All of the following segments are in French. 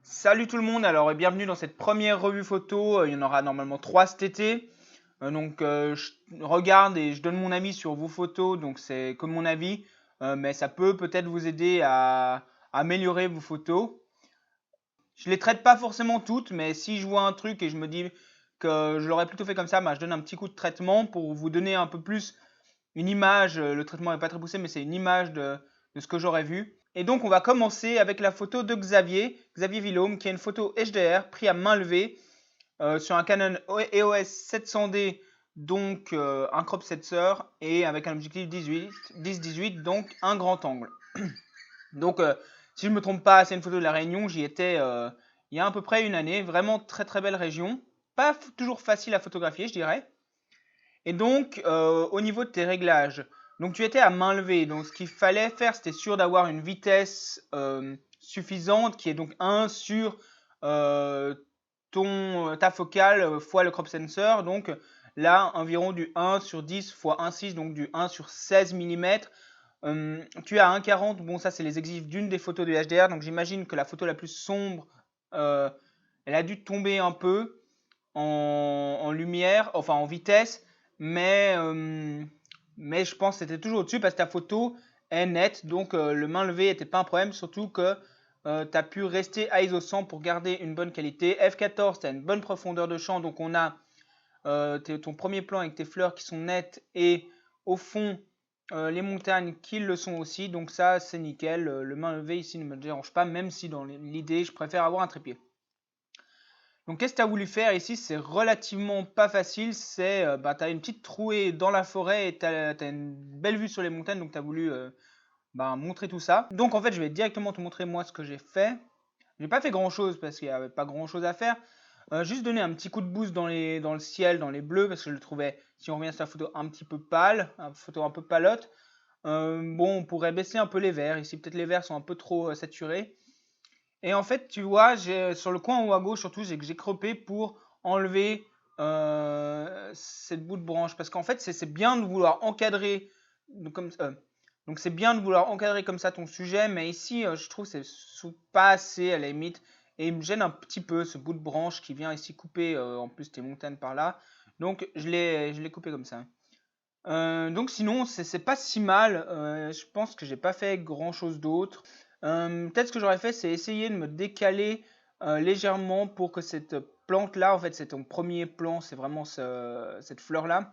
Salut tout le monde, alors et bienvenue dans cette première revue photo. Il y en aura normalement 3 cet été. Je regarde et je donne mon avis sur vos photos, donc c'est comme mon avis, mais ça peut peut-être vous aider à améliorer vos photos. Je les traite pas forcément toutes, mais si je vois un truc et je me dis que je l'aurais plutôt fait comme ça, bah, je donne un petit coup de traitement pour vous donner un peu plus une image. Le traitement n'est pas très poussé, mais c'est une image de ce que j'aurais vu. Et donc, on va commencer avec la photo de Xavier Villaume, qui est une photo HDR prise à main levée sur un Canon EOS 700D, donc un crop sensor, et avec un objectif 10-18, donc un grand angle. Donc, si je ne me trompe pas, c'est une photo de la Réunion. J'y étais il y a à peu près une année. Vraiment très très belle région. Pas toujours facile à photographier, je dirais. Et donc, au niveau de tes réglages, donc tu étais à main levée. Donc, ce qu'il fallait faire, c'était sûr d'avoir une vitesse suffisante, qui est donc 1 sur ta focale fois le crop sensor. Donc là, environ du 1 sur 10 fois 1,6, donc du 1 sur 16 mm. Tu as 1,40. Bon, ça, c'est les exifs d'une des photos de HDR. Donc, j'imagine que la photo la plus sombre, elle a dû tomber un peu en lumière, enfin en vitesse, mais, euh, mais je pense que c'était toujours au-dessus parce que ta photo est nette, donc le main levée n'était pas un problème, surtout que tu as pu rester à ISO 100 pour garder une bonne qualité. F14, tu as une bonne profondeur de champ, donc on a ton premier plan avec tes fleurs qui sont nettes et au fond les montagnes qui le sont aussi, donc ça c'est nickel. Le main levée ici ne me dérange pas, même si dans l'idée je préfère avoir un trépied. Donc qu'est-ce que tu as voulu faire ici? C'est relativement pas facile. C'est tu as une petite trouée dans la forêt et tu as une belle vue sur les montagnes, donc tu as voulu montrer tout ça. Donc en fait, je vais directement te montrer moi ce que j'ai fait. J'ai pas fait grand chose parce qu'il n'y avait pas grand chose à faire. Juste donner un petit coup de boost dans le ciel, dans les bleus, parce que je le trouvais, si on revient sur la photo, un petit peu pâle, une photo un peu palote. Bon, on pourrait baisser un peu les verts. Ici, peut-être les verts sont un peu trop saturés. Et en fait, tu vois, sur le coin en haut à gauche, surtout, j'ai croppé pour enlever cette bout de branche. Parce qu'en fait, c'est bien de vouloir encadrer comme donc c'est bien de vouloir encadrer comme ça ton sujet, mais ici, je trouve que c'est pas assez à la limite. Et il me gêne un petit peu ce bout de branche qui vient ici couper en plus tes montagnes par là. Donc je l'ai coupé comme ça. Donc sinon, c'est pas si mal. Je pense que j'ai pas fait grand chose d'autre. Peut-être ce que j'aurais fait, c'est essayer de me décaler légèrement pour que cette plante-là, en fait, c'est ton premier plan, c'est vraiment cette fleur-là.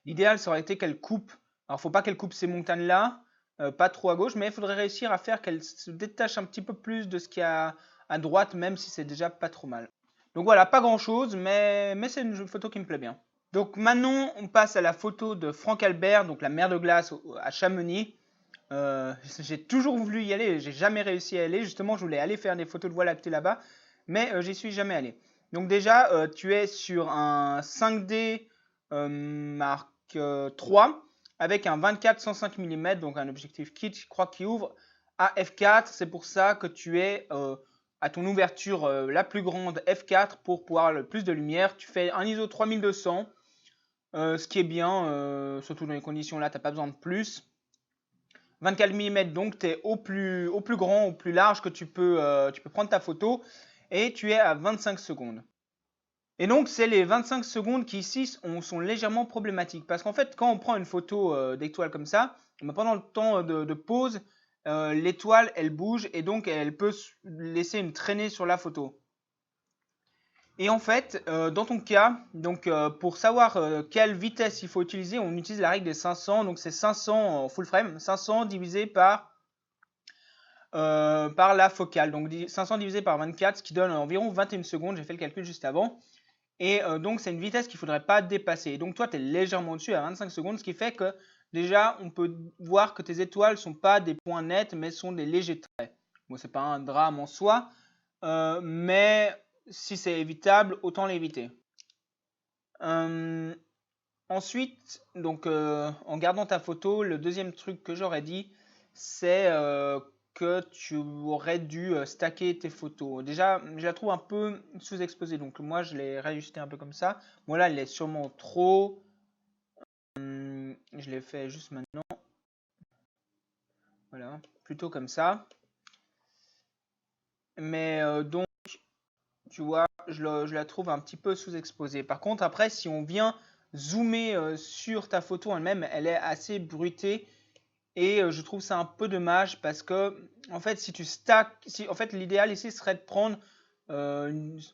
L'idéal, ça aurait été qu'elle coupe. Alors, faut pas qu'elle coupe ces montagnes-là, pas trop à gauche, mais il faudrait réussir à faire qu'elle se détache un petit peu plus de ce qu'il y a à droite, même si c'est déjà pas trop mal. Donc voilà, pas grand-chose, mais c'est une photo qui me plaît bien. Donc maintenant, on passe à la photo de Franck Albert, donc la mer de glace à Chamonix. J'ai toujours voulu y aller, j'ai jamais réussi à y aller. Justement, je voulais aller faire des photos de voie lactée là-bas, mais j'y suis jamais allé. Donc déjà, tu es sur un 5D Mark III avec un 24-105 mm, donc un objectif kit, je crois, qui ouvre à f4. C'est pour ça que tu es à ton ouverture la plus grande f4 pour pouvoir le plus de lumière. Tu fais un ISO 3200. Ce qui est bien, surtout dans les conditions là, tu n'as pas besoin de plus. 24 mm, donc tu es au plus grand, au plus large que tu peux prendre ta photo et tu es à 25 secondes. Et donc, c'est les 25 secondes qui ici sont légèrement problématiques parce qu'en fait, quand on prend une photo d'étoile comme ça, pendant le temps de pause, l'étoile elle bouge et donc elle peut laisser une traînée sur la photo. Et en fait, dans ton cas, donc pour savoir quelle vitesse il faut utiliser, on utilise la règle des 500. Donc c'est 500 en full frame, 500 divisé par la focale. Donc 500 divisé par 24, ce qui donne environ 21 secondes. J'ai fait le calcul juste avant. Et donc c'est une vitesse qu'il ne faudrait pas dépasser. Et donc toi, tu es légèrement dessus à 25 secondes, ce qui fait que déjà, on peut voir que tes étoiles ne sont pas des points nets, mais sont des légers traits. Bon, c'est pas un drame en soi, mais si c'est évitable, autant l'éviter. Ensuite, donc en gardant ta photo, le deuxième truc que j'aurais dit, c'est que tu aurais dû stacker tes photos. Déjà, je la trouve un peu sous-exposée, donc moi je l'ai réajustée un peu comme ça. Bon là, elle est sûrement trop. Je l'ai fait juste maintenant. Voilà, plutôt comme ça. Mais donc, tu vois, je la trouve un petit peu sous-exposée. Par contre, après, si on vient zoomer sur ta photo elle-même, elle est assez bruitée. Et je trouve ça un peu dommage parce que, en fait, si tu stacks, si, en fait, l'idéal ici serait de prendre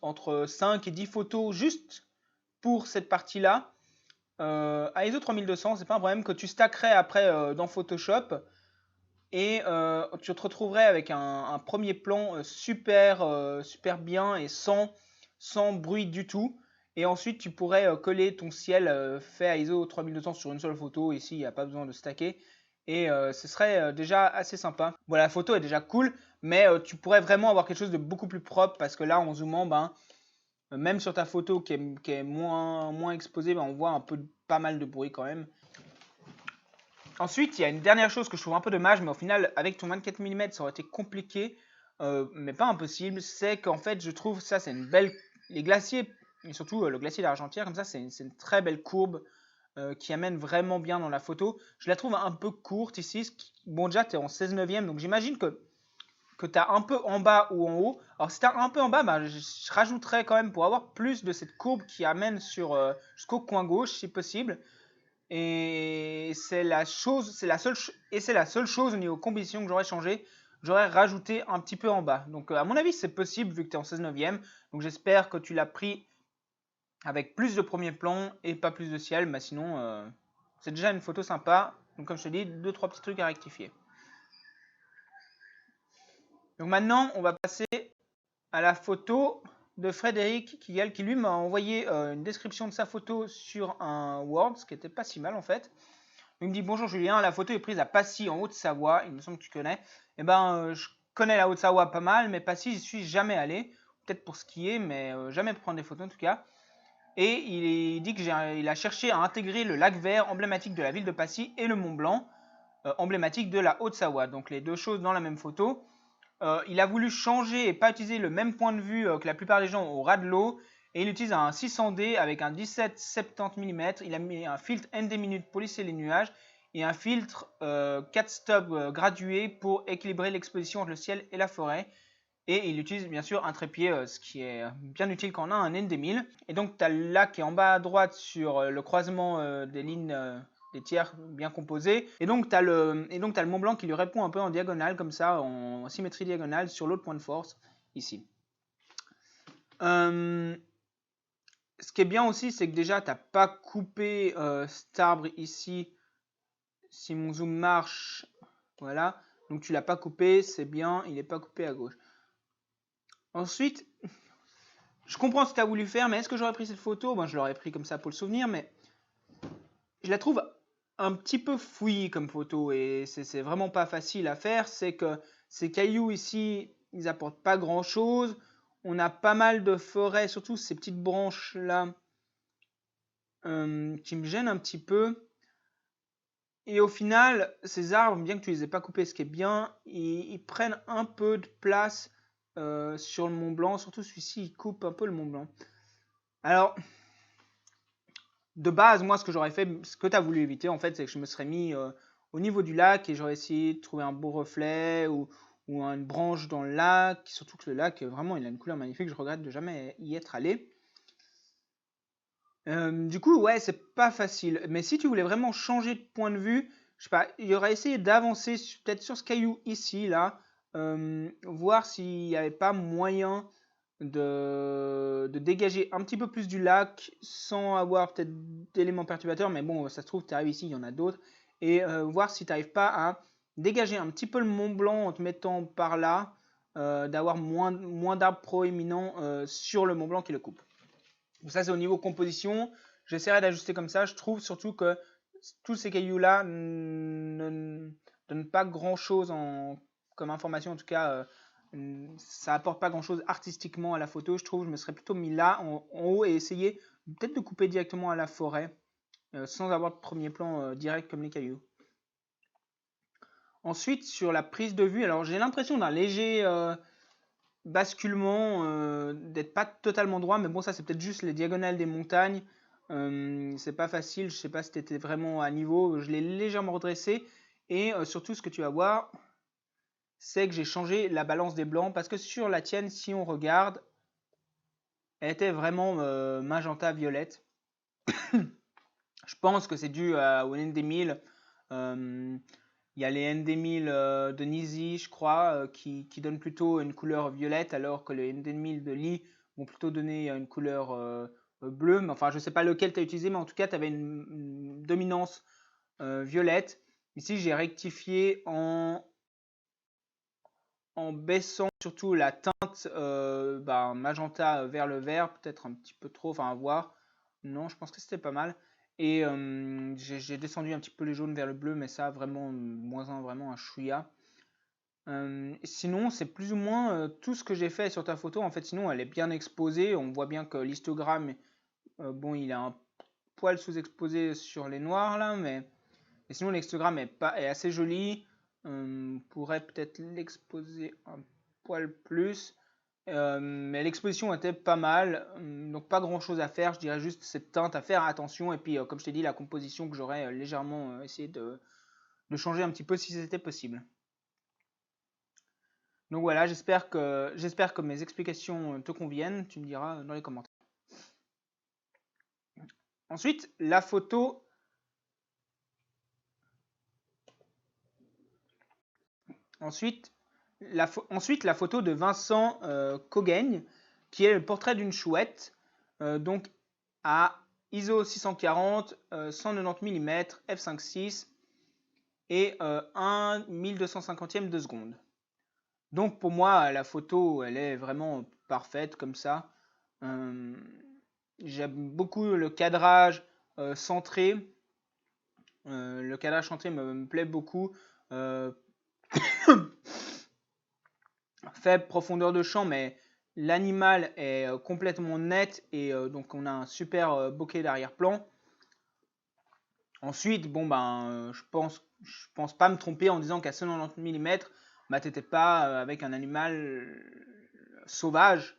entre 5 et 10 photos juste pour cette partie-là. À ISO 3200, c'est pas un problème que tu stackerais après dans Photoshop et tu te retrouverais avec un premier plan super bien et sans bruit du tout. Et ensuite, tu pourrais coller ton ciel fait à ISO 3200 sur une seule photo. Ici, il n'y a pas besoin de stacker. Et ce serait déjà assez sympa. Voilà, la photo est déjà cool, mais tu pourrais vraiment avoir quelque chose de beaucoup plus propre parce que là, en zoomant, ben, même sur ta photo qui est moins exposée, ben, on voit un peu pas mal de bruit quand même. Ensuite, il y a une dernière chose que je trouve un peu dommage, mais au final, avec ton 24 mm, ça aurait été compliqué, mais pas impossible. C'est qu'en fait, je trouve ça, c'est une belle. Les glaciers, et surtout le glacier d'Argentière, comme ça, c'est une très belle courbe qui amène vraiment bien dans la photo. Je la trouve un peu courte ici. Bon, déjà, tu es en 16 neuvième, donc j'imagine que tu as un peu en bas ou en haut. Alors, si tu as un peu en bas, bah, je rajouterais quand même pour avoir plus de cette courbe qui amène jusqu'au coin gauche, si possible. Et c'est la seule chose au niveau composition que j'aurais changé. J'aurais rajouté un petit peu en bas. Donc à mon avis c'est possible vu que tu es en 16 neuvième. Donc j'espère que tu l'as pris avec plus de premier plan et pas plus de ciel. Mais sinon c'est déjà une photo sympa. Donc comme je te dis, 2-3 petits trucs à rectifier. Donc maintenant on va passer à la photo de Frédéric Kigel qui lui m'a envoyé une description de sa photo sur un Word, ce qui était pas si mal en fait. Il me dit bonjour Julien, la photo est prise à Passy en Haute-Savoie, il me semble que tu connais. Eh ben, je connais la Haute-Savoie pas mal, mais Passy, j'y suis jamais allé. Peut-être pour skier, mais jamais pour prendre des photos en tout cas. Et il dit qu'il a cherché à intégrer le lac vert emblématique de la ville de Passy et le Mont Blanc emblématique de la Haute-Savoie. Donc les deux choses dans la même photo. Il a voulu changer et pas utiliser le même point de vue que la plupart des gens au ras de l'eau. Et il utilise un 600D avec un 17-70 mm. Il a mis un filtre ND minute pour lisser les nuages et un filtre 4 stop gradué pour équilibrer l'exposition entre le ciel et la forêt. Et il utilise bien sûr un trépied, ce qui est bien utile quand on a un ND1000. Et donc tu as le lac qui est en bas à droite sur le croisement des lignes des tiers bien composés. Et donc tu as le Mont Blanc qui lui répond un peu en diagonale, comme ça, en symétrie diagonale sur l'autre point de force, ici. Ce qui est bien aussi, c'est que déjà, tu n'as pas coupé cet arbre ici. Si mon zoom marche, voilà. Donc tu l'as pas coupé, c'est bien, il n'est pas coupé à gauche. Ensuite, je comprends ce que tu as voulu faire, mais est-ce que j'aurais pris cette photo? Bon, je l'aurais pris comme ça pour le souvenir, mais je la trouve un petit peu fouillis comme photo et c'est vraiment pas facile à faire. C'est que ces cailloux ici, ils apportent pas grand chose. On a pas mal de forêts, surtout ces petites branches là qui me gênent un petit peu. Et au final, ces arbres, bien que tu les aies pas coupés, ce qui est bien, ils prennent un peu de place sur le Mont Blanc. Surtout celui-ci, il coupe un peu le Mont Blanc. Alors, de base, moi, ce que j'aurais fait, ce que tu as voulu éviter, en fait, c'est que je me serais mis au niveau du lac et j'aurais essayé de trouver un beau reflet ou une branche dans le lac. Surtout que le lac, vraiment, il a une couleur magnifique. Je regrette de jamais y être allé. Du coup, ouais, c'est pas facile. Mais si tu voulais vraiment changer de point de vue, je sais pas, il aurait essayé d'avancer peut-être sur ce caillou ici, là, voir s'il n'y avait pas moyen de dégager un petit peu plus du lac sans avoir peut-être d'éléments perturbateurs, mais bon, ça se trouve, tu arrives ici, il y en a d'autres, et voir si tu n'arrives pas à dégager un petit peu le Mont Blanc en te mettant par là, d'avoir moins d'arbres proéminents sur le Mont Blanc qui le coupe. Donc ça, c'est au niveau composition. J'essaierai d'ajuster comme ça. Je trouve surtout que tous ces cailloux-là ne donnent pas grand-chose comme information. En tout cas, ça apporte pas grand-chose artistiquement à la photo. Je trouve que je me serais plutôt mis là, en haut, et essayer peut-être de couper directement à la forêt, sans avoir de premier plan direct comme les cailloux. Ensuite, sur la prise de vue, alors j'ai l'impression d'un léger basculement, d'être pas totalement droit, mais bon, ça c'est peut-être juste les diagonales des montagnes. C'est pas facile, je sais pas si t'étais vraiment à niveau. Je l'ai légèrement redressé et surtout ce que tu vas voir, c'est que j'ai changé la balance des blancs parce que sur la tienne, si on regarde, elle était vraiment magenta violette. Je pense que c'est dû au ND1000. Il y a les ND1000 de Nisi, je crois, qui donnent plutôt une couleur violette, alors que les ND1000 de Lee vont plutôt donner une couleur bleue. Mais enfin, je ne sais pas lequel tu as utilisé, mais en tout cas, tu avais une dominance violette. Ici, j'ai rectifié en baissant surtout la teinte magenta vers le vert, peut-être un petit peu trop, enfin à voir. Non, je pense que c'était pas mal. Et j'ai descendu un petit peu les jaunes vers le bleu, mais ça vraiment moins un, vraiment un chouïa. Sinon, c'est plus ou moins tout ce que j'ai fait sur ta photo. En fait, sinon, elle est bien exposée. On voit bien que l'histogramme, bon, il est un poil sous-exposé sur les noirs là, mais sinon, l'histogramme est assez joli. On pourrait peut-être l'exposer un poil plus. Mais l'exposition était pas mal, donc pas grand chose à faire, je dirais juste cette teinte à faire attention, et puis comme je t'ai dit, la composition que j'aurais légèrement essayé de changer un petit peu si c'était possible. Donc voilà, j'espère que mes explications te conviennent, tu me diras dans les commentaires. Ensuite, la photo. Ensuite, la photo de Vincent Cogaigne, qui est le portrait d'une chouette, donc à ISO 640, 190 mm, f5.6 et 1 1250e de seconde. Donc pour moi, la photo, elle est vraiment parfaite comme ça. J'aime beaucoup le cadrage centré. Le cadrage centré me plaît beaucoup. Faible profondeur de champ, mais l'animal est complètement net et donc on a un super bokeh d'arrière-plan. Ensuite, bon ben, je pense pas me tromper en disant qu'à 190 mm, bah t'étais pas avec un animal sauvage,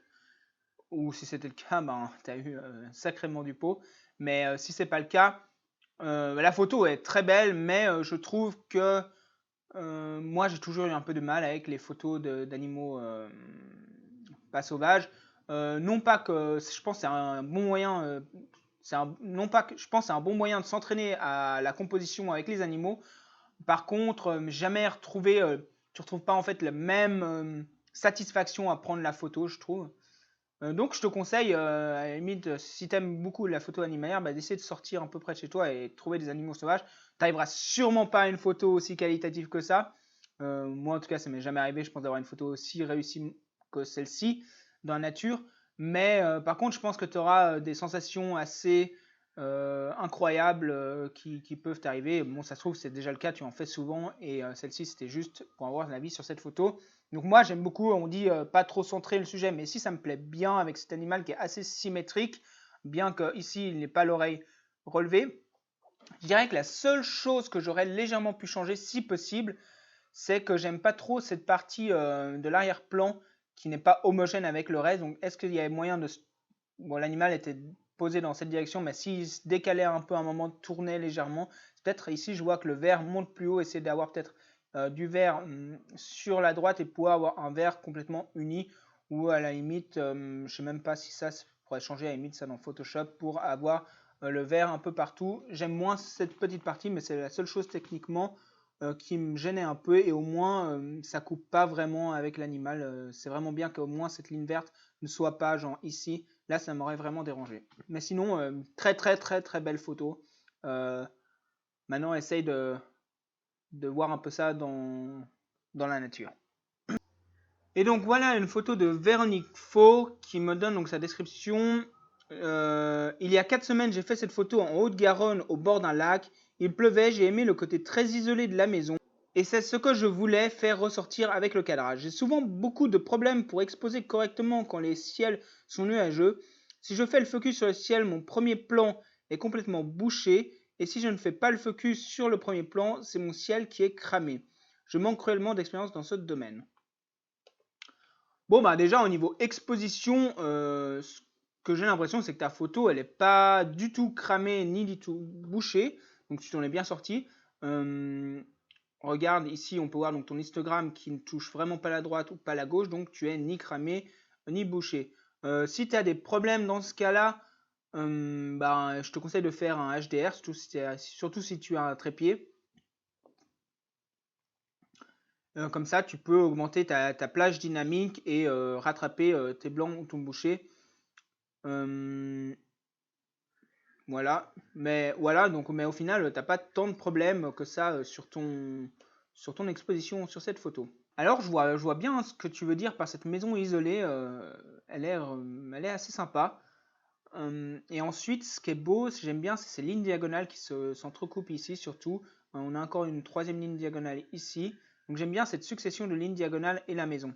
ou si c'était le cas, ben t'as eu sacrément du pot. Mais si c'est pas le cas, la photo est très belle, mais je trouve que moi, j'ai toujours eu un peu de mal avec les photos d'animaux pas sauvages. Non pas que je pense que c'est un bon moyen. Non pas que je pense c'est un bon moyen de s'entraîner à la composition avec les animaux. Par contre, jamais retrouvé. Tu retrouves pas en fait la même satisfaction à prendre la photo, je trouve. Donc je te conseille, à la limite, si tu aimes beaucoup la photo animalière, d'essayer de sortir un peu près de chez toi et de trouver des animaux sauvages. Tu n'arriveras sûrement pas à une photo aussi qualitative que ça. Moi en tout cas, ça m'est jamais arrivé, je pense, d'avoir une photo aussi réussie que celle-ci dans la nature. Mais par contre, je pense que tu auras des sensations assez incroyables qui peuvent t'arriver. Bon, ça se trouve, c'est déjà le cas, tu en fais souvent. Et celle-ci, c'était juste pour avoir un avis sur cette photo. Donc moi j'aime beaucoup, on dit pas trop centrer le sujet, mais ici ça me plaît bien avec cet animal qui est assez symétrique, bien qu'ici il n'ait pas l'oreille relevée. Je dirais que la seule chose que j'aurais légèrement pu changer, si possible, c'est que j'aime pas trop cette partie de l'arrière-plan qui n'est pas homogène avec le reste. Donc est-ce qu'il y avait moyen de... Bon, l'animal était posé dans cette direction, mais s'il se décalait un peu à un moment, tournait légèrement, peut-être ici je vois que le vert monte plus haut, essayer d'avoir peut-être du vert sur la droite et pouvoir avoir un vert complètement uni, ou à la limite, je ne sais même pas si ça pourrait changer, à la limite ça dans Photoshop, pour avoir le vert un peu partout. J'aime moins cette petite partie, mais c'est la seule chose techniquement qui me gênait un peu, et au moins ça coupe pas vraiment avec l'animal. C'est vraiment bien qu'au moins cette ligne verte ne soit pas genre ici. Là ça m'aurait vraiment dérangé. Mais sinon, très très très très belle photo. Maintenant essaye de voir un peu ça dans la nature. Et donc voilà une photo de Véronique Faux qui me donne donc sa description. Il y a 4 semaines, j'ai fait cette photo en Haute-Garonne au bord d'un lac. Il pleuvait, j'ai aimé le côté très isolé de la maison. Et c'est ce que je voulais faire ressortir avec le cadrage. J'ai souvent beaucoup de problèmes pour exposer correctement quand les ciels sont nuageux. Si je fais le focus sur le ciel, mon premier plan est complètement bouché. Et si je ne fais pas le focus sur le premier plan, c'est mon ciel qui est cramé. Je manque cruellement d'expérience dans ce domaine. Bon, bah déjà au niveau exposition, ce que j'ai l'impression, c'est que ta photo, elle n'est pas du tout cramée ni du tout bouchée. Donc tu t'en es bien sorti. regarde ici, on peut voir donc ton histogramme qui ne touche vraiment pas la droite ou pas la gauche, donc tu es ni cramé ni bouché. Si tu as des problèmes dans ce cas-là, je te conseille de faire un HDR, surtout si tu as un trépied. Comme ça, tu peux augmenter ta plage dynamique et rattraper tes blancs ou ton bouché. Voilà, mais au final, t'as pas tant de problèmes que ça sur ton exposition sur cette photo. Alors, je vois bien ce que tu veux dire par cette maison isolée. Elle est assez sympa. Et ensuite, ce qui est beau, j'aime bien, c'est ces lignes diagonales qui s'entrecoupent ici, surtout. On a encore une troisième ligne diagonale ici. Donc, j'aime bien cette succession de lignes diagonales et la maison.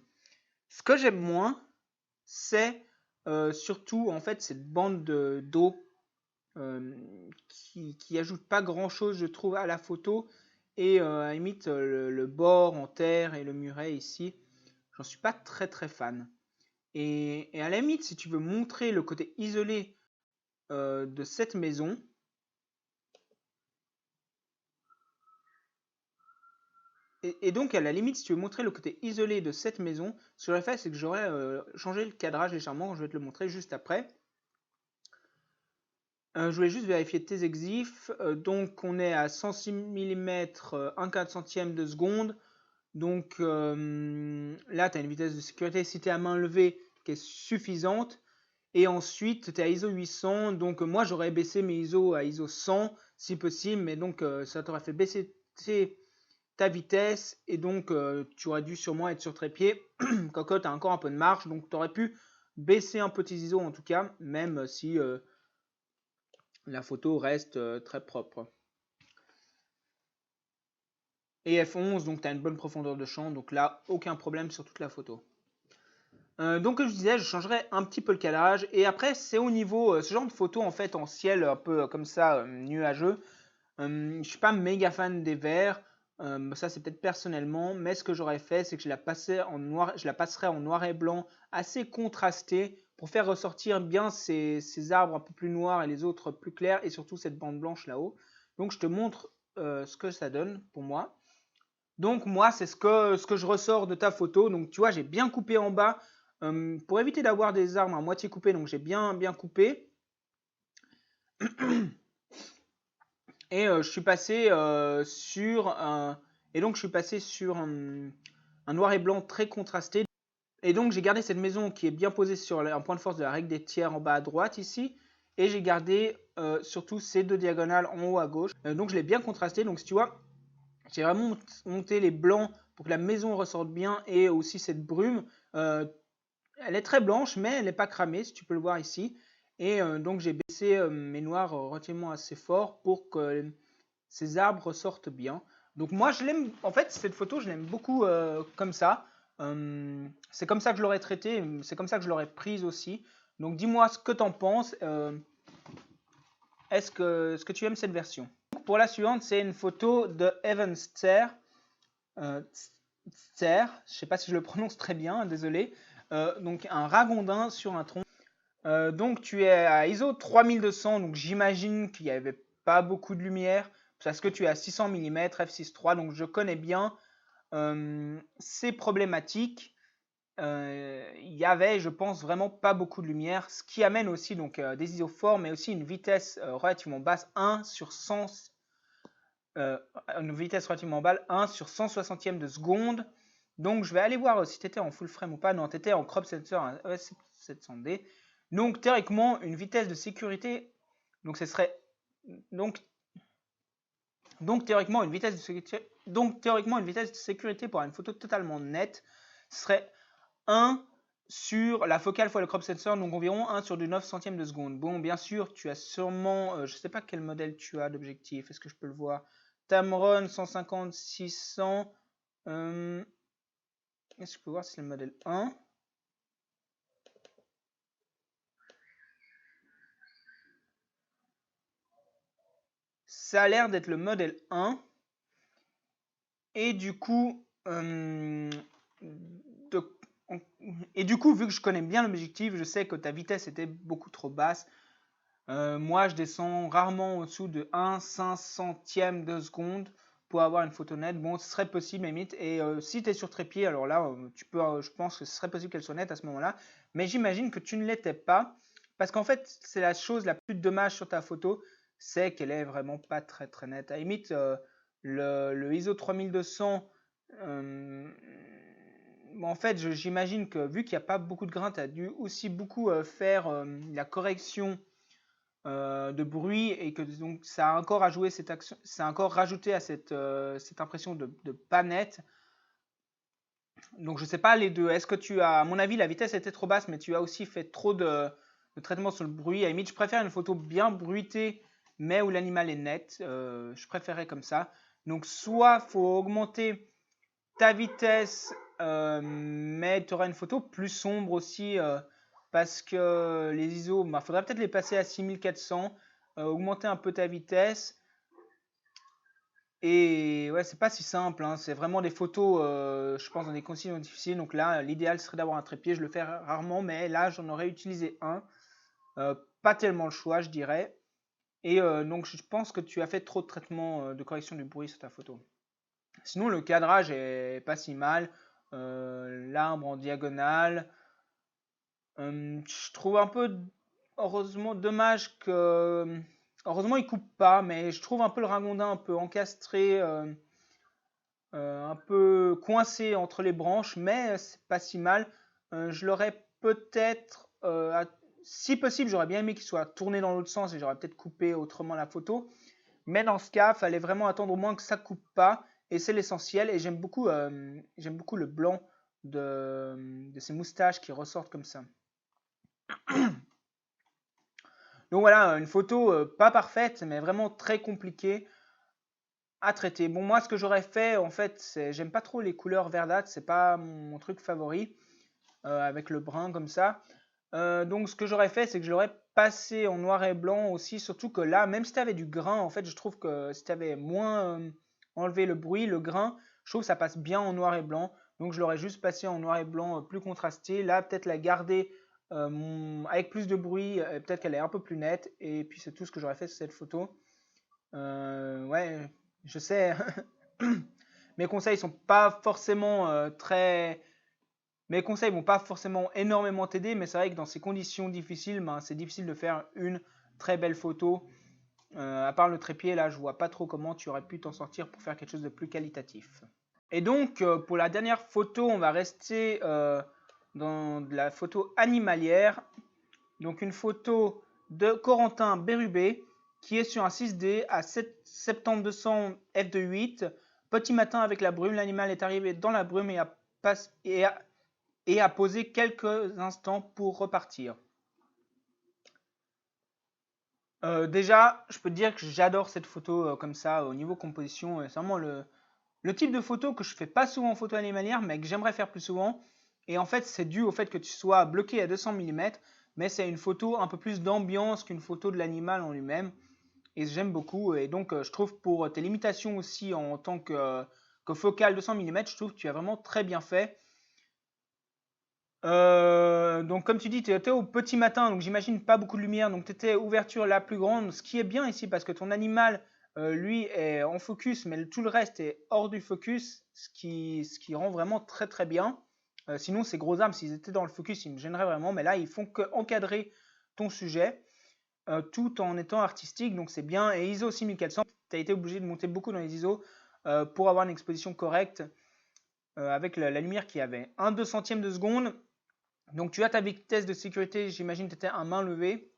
Ce que j'aime moins, c'est surtout en fait cette bande d'eau qui ajoute pas grand chose, je trouve, à la photo. Et à la limite, le bord en terre et le muret ici, j'en suis pas très très fan. Et à la limite, si tu veux montrer le côté isolé de cette maison, et donc à la limite, si tu veux montrer le côté isolé de cette maison, ce que j'aurais fait, c'est que j'aurais changé le cadrage légèrement. Je vais te le montrer juste après. Je voulais juste vérifier tes exifs. Donc on est à 106 mm, 1/4 centième de seconde. Donc là, tu as une vitesse de sécurité si tu es à main levée qui est suffisante. Et ensuite, tu es à ISO 800. Donc moi, j'aurais baissé mes ISO à ISO 100 si possible. Mais donc ça t'aurait fait baisser ta vitesse. Et donc tu aurais dû sûrement être sur trépied. Coco, tu as encore un peu de marge. Donc tu aurais pu baisser un peu tes ISO en tout cas. Même si la photo reste très propre. Et F11, donc tu as une bonne profondeur de champ, donc là, aucun problème sur toute la photo. Donc comme je disais, je changerai un petit peu le cadrage. Et après, c'est au niveau, ce genre de photo en fait en ciel un peu comme ça, nuageux. Je suis pas méga fan des verts. Ça c'est peut-être personnellement, mais ce que j'aurais fait, c'est que je la passerai en noir et blanc, assez contrasté, pour faire ressortir bien ces arbres un peu plus noirs et les autres plus clairs, et surtout cette bande blanche là-haut. Donc je te montre ce que ça donne pour moi. Donc moi, c'est ce que je ressors de ta photo. Donc tu vois, j'ai bien coupé en bas pour éviter d'avoir des arbres à moitié coupés. Donc j'ai bien coupé. Et je suis passé sur un noir et blanc très contrasté. Et donc j'ai gardé cette maison qui est bien posée sur un point de force de la règle des tiers en bas à droite ici. Et j'ai gardé surtout ces deux diagonales en haut à gauche. Donc je l'ai bien contrasté. Donc si tu vois, j'ai vraiment monté les blancs pour que la maison ressorte bien, et aussi cette brume. Elle est très blanche, mais elle n'est pas cramée, si tu peux le voir ici. Et donc j'ai baissé mes noirs relativement assez fort pour que ces arbres ressortent bien. Donc moi je l'aime, en fait cette photo je l'aime beaucoup comme ça. C'est comme ça que je l'aurais traité, c'est comme ça que je l'aurais prise aussi. Donc dis-moi ce que tu en penses. Est-ce que tu aimes cette version? Pour la suivante, c'est une photo de Evan Ster. Je ne sais pas si je le prononce très bien, désolé. Donc un ragondin sur un tronc. Donc tu es à ISO 3200, donc j'imagine qu'il n'y avait pas beaucoup de lumière, parce que tu es à 600 mm f6.3, donc je connais bien ces problématiques. Il y avait, je pense, vraiment pas beaucoup de lumière, ce qui amène aussi donc des ISO forts, mais aussi une vitesse relativement basse, 1 sur 100, une vitesse relativement basse, 1 sur 160e de seconde. Donc je vais aller voir si tu étais en full frame ou pas. Non, tu étais en crop sensor ES700D. Donc théoriquement, une vitesse de sécurité, donc ce serait théoriquement une vitesse de sécurité, pour une photo totalement nette, ce serait 1 sur la focale fois le crop sensor, donc environ 1 sur du 9 centième de seconde. Bon, bien sûr, tu as sûrement, je ne sais pas quel modèle tu as d'objectif, est-ce que je peux le voir? Tamron 150-600. Est-ce que je peux voir si c'est le modèle 1? Ça a l'air d'être le modèle 1. Et du coup, vu que je connais bien l'objectif, je sais que ta vitesse était beaucoup trop basse. Moi, je descends rarement au-dessous de 1/500e de seconde. pour avoir une photo nette. Bon, ce serait possible, limite. Et si tu es sur trépied, alors là, tu peux, je pense que ce serait possible qu'elle soit nette à ce moment-là. Mais j'imagine que tu ne l'étais pas. Parce qu'en fait, c'est la chose la plus dommage sur ta photo, c'est qu'elle est vraiment pas très très nette. À la limite, le ISO 3200, bon, en fait, j'imagine que vu qu'il n'y a pas beaucoup de grains, tu as dû aussi beaucoup faire la correction de bruit et que donc ça a encore à jouer cette action, ça a encore rajouté à cette impression de pas net. Donc je sais pas les deux. Est-ce que tu as, à mon avis, la vitesse était trop basse, mais tu as aussi fait trop de traitement sur le bruit. À la limite, je préfère une photo bien bruitée, mais où l'animal est net. Je préférerais comme ça. Donc soit faut augmenter ta vitesse, mais tu auras une photo plus sombre aussi, parce que les ISO, il faudrait peut-être les passer à 6400, augmenter un peu ta vitesse. Et ouais, c'est pas si simple, hein. C'est vraiment des photos, je pense, dans des conditions difficiles. Donc là, l'idéal serait d'avoir un trépied. Je le fais rarement, mais là, j'en aurais utilisé un. Pas tellement le choix, je dirais. Et donc, je pense que tu as fait trop de traitement de correction du bruit sur ta photo. Sinon, le cadrage est pas si mal. L'arbre en diagonale. Je trouve un peu, heureusement, dommage que. Heureusement, il coupe pas, mais je trouve un peu le ragondin un peu encastré, un peu coincé entre les branches, mais c'est pas si mal. Je l'aurais peut-être, si possible, j'aurais bien aimé qu'il soit tourné dans l'autre sens et j'aurais peut-être coupé autrement la photo. Mais dans ce cas, il fallait vraiment attendre au moins que ça coupe pas, et c'est l'essentiel. Et j'aime beaucoup le blanc de ces moustaches qui ressortent comme ça. Donc voilà, une photo pas parfaite, mais vraiment très compliquée à traiter. Bon, moi, ce que j'aurais fait, en fait, c'est j'aime pas trop les couleurs verdâtres, c'est pas mon truc favori, avec le brun comme ça. Donc ce que j'aurais fait, c'est que je l'aurais passé en noir et blanc aussi, surtout que là, même si tu avais du grain, en fait, je trouve que si tu avais moins enlevé le bruit, le grain, je trouve que ça passe bien en noir et blanc. Donc je l'aurais juste passé en noir et blanc plus contrasté. Là, peut-être la garder avec plus de bruit, peut-être qu'elle est un peu plus nette. Et puis c'est tout ce que j'aurais fait sur cette photo. Ouais, je sais. Mes conseils sont pas forcément très. Mes conseils vont pas forcément énormément t'aider, mais c'est vrai que dans ces conditions difficiles, c'est difficile de faire une très belle photo. À part le trépied, là, je vois pas trop comment tu aurais pu t'en sortir pour faire quelque chose de plus qualitatif. Et donc, pour la dernière photo, on va rester dans de la photo animalière. Donc, une photo de Corentin Bérubé qui est sur un 6D à 7200 f2.8. Petit matin avec la brume, l'animal est arrivé dans la brume et a posé quelques instants pour repartir. Déjà, je peux te dire que j'adore cette photo comme ça, au niveau composition. C'est vraiment le type de photo que je fais pas souvent en photo animalière, mais que j'aimerais faire plus souvent. Et en fait, c'est dû au fait que tu sois bloqué à 200 mm, mais c'est une photo un peu plus d'ambiance qu'une photo de l'animal en lui-même. Et j'aime beaucoup. Et donc, je trouve pour tes limitations aussi en tant que focale 200 mm, je trouve que tu as vraiment très bien fait. Donc comme tu dis, tu étais au petit matin, donc j'imagine pas beaucoup de lumière, donc tu étais ouverture la plus grande, ce qui est bien ici parce que ton animal, lui, est en focus, mais tout le reste est hors du focus, ce qui rend vraiment très très bien. Sinon, ces gros arbres, s'ils étaient dans le focus, ils me gêneraient vraiment, mais là, ils font que encadrer ton sujet, tout en étant artistique, donc c'est bien. Et ISO 6400, tu as été obligé de monter beaucoup dans les ISO pour avoir une exposition correcte avec la lumière qu'il y avait. 1/2 centième de seconde. Donc tu as ta vitesse de sécurité, j'imagine que tu étais à main levée.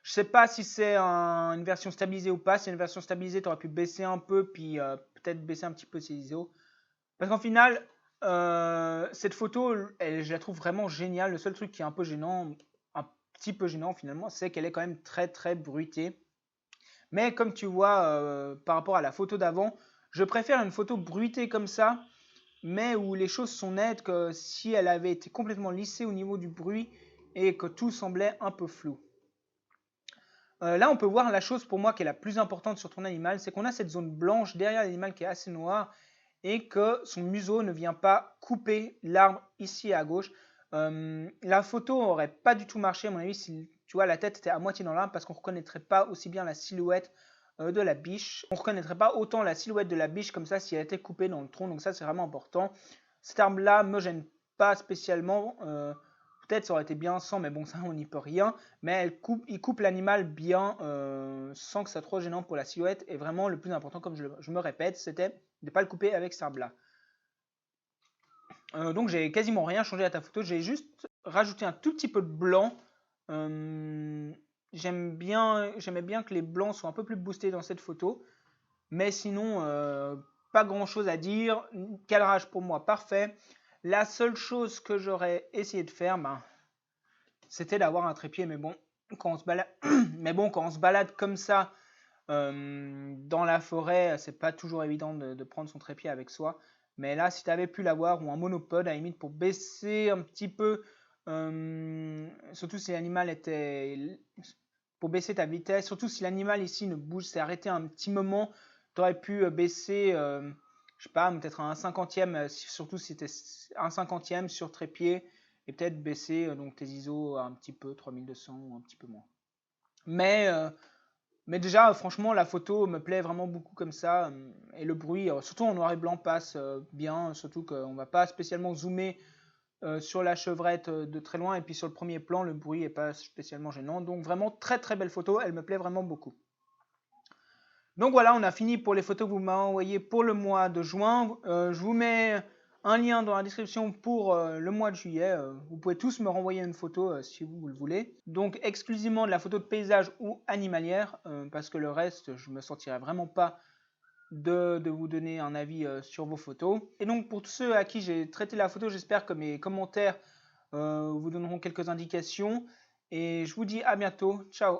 Je ne sais pas si c'est une version stabilisée ou pas. Si c'est une version stabilisée, tu aurais pu baisser un peu, puis peut-être baisser un petit peu ses ISO. Parce qu'en final, cette photo, je la trouve vraiment géniale. Le seul truc qui est un peu gênant, un petit peu gênant finalement, c'est qu'elle est quand même très très bruitée. Mais comme tu vois, par rapport à la photo d'avant, je préfère une photo bruitée comme ça, mais où les choses sont nettes, que si elle avait été complètement lissée au niveau du bruit et que tout semblait un peu flou. Là, on peut voir la chose pour moi qui est la plus importante sur ton animal, c'est qu'on a cette zone blanche derrière l'animal qui est assez noire et que son museau ne vient pas couper l'arbre ici à gauche. La photo n'aurait pas du tout marché à mon avis si tu vois la tête était à moitié dans l'arbre parce qu'on ne reconnaîtrait pas aussi bien la silhouette de la biche. On ne reconnaîtrait pas autant la silhouette de la biche comme ça si elle était coupée dans le tronc, donc ça c'est vraiment important. Cet arbre-là me gêne pas spécialement, peut-être ça aurait été bien sans, mais bon ça on n'y peut rien. Mais il coupe l'animal bien sans que ça soit trop gênant pour la silhouette. Et vraiment le plus important, comme je me répète, c'était de ne pas le couper avec cet arbre-là. Donc j'ai quasiment rien changé à ta photo, j'ai juste rajouté un tout petit peu de blanc. J'aimais bien que les blancs soient un peu plus boostés dans cette photo, mais sinon pas grand chose à dire. Cadrage pour moi parfait. La seule chose que j'aurais essayé de faire, c'était d'avoir un trépied, mais bon, quand on se balade, quand on se balade comme ça dans la forêt, c'est pas toujours évident de prendre son trépied avec soi. Mais là, si tu avais pu l'avoir, ou un monopode à la limite pour baisser un petit peu, surtout si l'animal était. Pour baisser ta vitesse, surtout si l'animal ici ne bouge, s'est arrêté un petit moment, tu aurais pu baisser, je sais pas, peut-être un 50e, surtout si c'était un 50e sur trépied, et peut-être baisser donc tes ISO un petit peu, 3200 ou un petit peu moins. Mais déjà, franchement, la photo me plaît vraiment beaucoup comme ça. Et le bruit, surtout en noir et blanc, passe bien. Surtout qu'on ne va pas spécialement zoomer sur la chevrette de très loin. Et puis sur le premier plan, le bruit n'est pas spécialement gênant. Donc vraiment, très très belle photo. Elle me plaît vraiment beaucoup. Donc voilà, on a fini pour les photos que vous m'avez envoyées pour le mois de juin. Je vous mets un lien dans la description pour le mois de juillet. Vous pouvez tous me renvoyer une photo si vous le voulez. Donc exclusivement de la photo de paysage ou animalière, parce que le reste, je ne me sentirais vraiment pas de vous donner un avis sur vos photos. Et donc pour tous ceux à qui j'ai traité la photo, j'espère que mes commentaires vous donneront quelques indications. Et je vous dis à bientôt. Ciao!